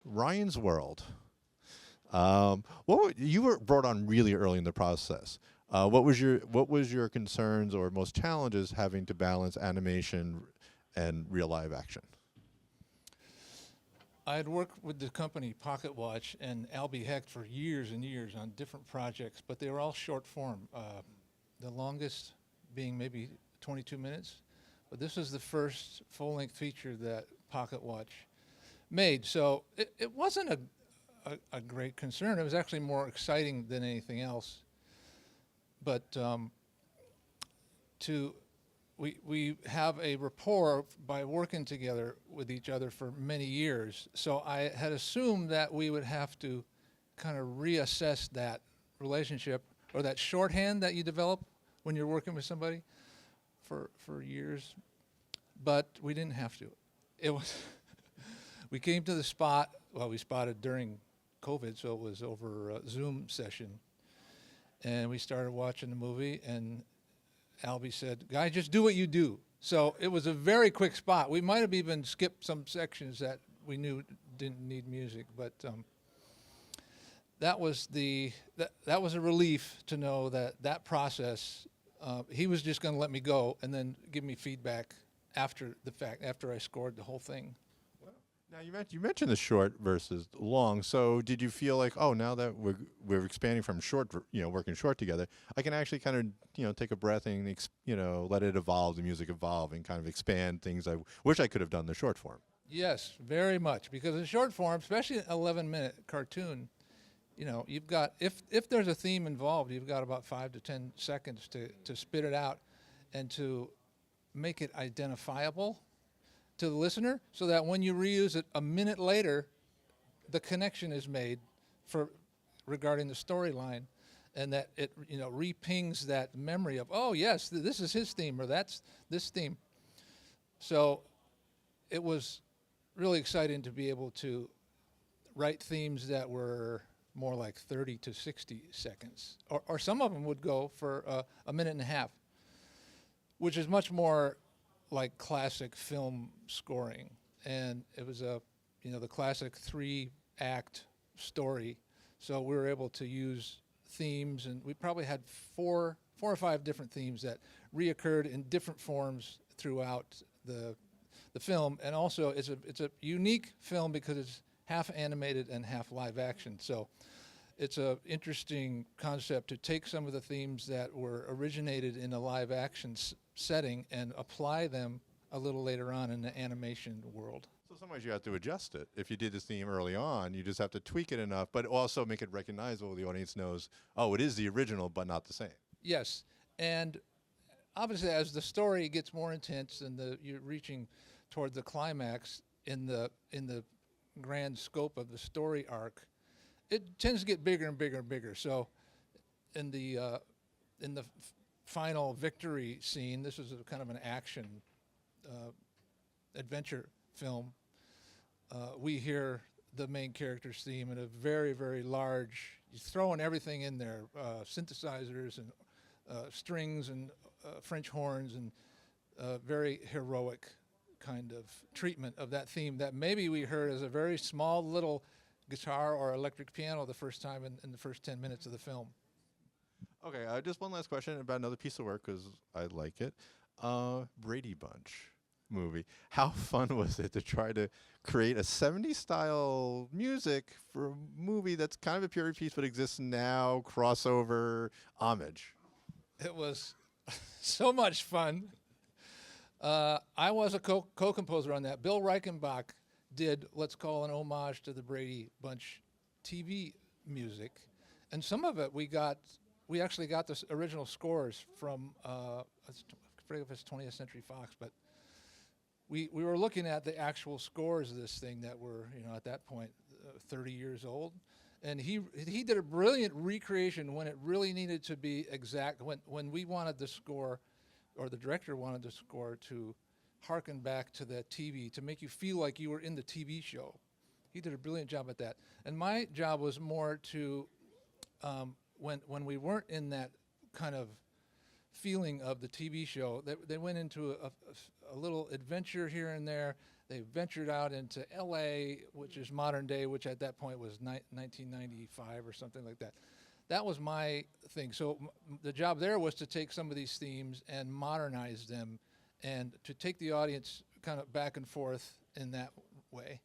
Ryan's World. You were brought on really early in the process. What was your concerns or most challenges having to balance animation and real live action? I had worked with the company Pocket Watch and Albie Hecht for years and years on different projects, but they were all short form. The longest being maybe 22 minutes, but this was the first full-length feature that Pocket Watch made. So it wasn't a great concern. It was actually more exciting than anything else. But we have a rapport by working together with each other for many years. So I had assumed that we would have to kind of reassess that relationship or that shorthand that you develop when you're working with somebody for years. But we didn't have to. It was we came to the spot. Well, we spotted during COVID, so it was over a Zoom session, and we started watching the movie. And Albie said, "Guy, just do what you do." So it was a very quick spot. We might have even skipped some sections that we knew didn't need music, but that was that was a relief to know that process. He was just going to let me go and then give me feedback after the fact, after I scored the whole thing. Now you mentioned the short versus long. So did you feel like, oh, now that we're expanding from short, working short together, I can actually kind of take a breath and let it evolve, the music evolve, and kind of expand things I wish I could have done in the short form. Yes, very much, because in short form, especially an 11-minute cartoon, you've got if there's a theme involved, you've got about 5 to 10 seconds to spit it out and to make it identifiable to the listener, so that when you reuse it a minute later, the connection is made regarding the storyline, and that it repings that memory of, oh yes, this is his theme, or that's this theme. So it was really exciting to be able to write themes that were more like 30 to 60 seconds, or some of them would go for a minute and a half, which is much more like classic film scoring. And it was the classic 3-act story. So we were able to use themes, and we probably had four or five different themes that reoccurred in different forms throughout the film. And also it's a unique film because it's half animated and half live action. So it's a interesting concept to take some of the themes that were originated in a live action setting and apply them a little later on in the animation world. So sometimes you have to adjust it. If you did this theme early on, you just have to tweak it enough, but also make it recognizable. The audience knows, oh, it is the original, but not the same. Yes, and obviously as the story gets more intense and you're reaching toward the climax in the grand scope of the story arc, it tends to get bigger and bigger and bigger. So in the final victory scene, this is a kind of an action adventure film. We hear the main character's theme in a very, very large, he's throwing everything in there, synthesizers and strings and French horns, and very heroic kind of treatment of that theme that maybe we heard as a very small little guitar or electric piano the first time in the first 10 minutes of the film. Okay, just one last question about another piece of work, because I like it. Brady Bunch movie. How fun was it to try to create a 70s style music for a movie that's kind of a period piece but exists now, crossover, homage? It was so much fun. I was a co-composer on that. Bill Reichenbach did, let's call an homage to the Brady Bunch TV music. And some of it we actually got the original scores from, I forget if it's 20th Century Fox, but we were looking at the actual scores of this thing that were, at that point, 30 years old. And he did a brilliant recreation when it really needed to be exact, when we wanted the score, or the director wanted the score to harken back to the TV, to make you feel like you were in the TV show. He did a brilliant job at that. And my job was more to, when we weren't in that kind of feeling of the TV show, they went into a little adventure here and there They ventured out into L.A., which is modern day, which at that point was 1995 or something like that. That was my thing. So the job there was to take some of these themes and modernize them, and to take the audience kind of back and forth in that way.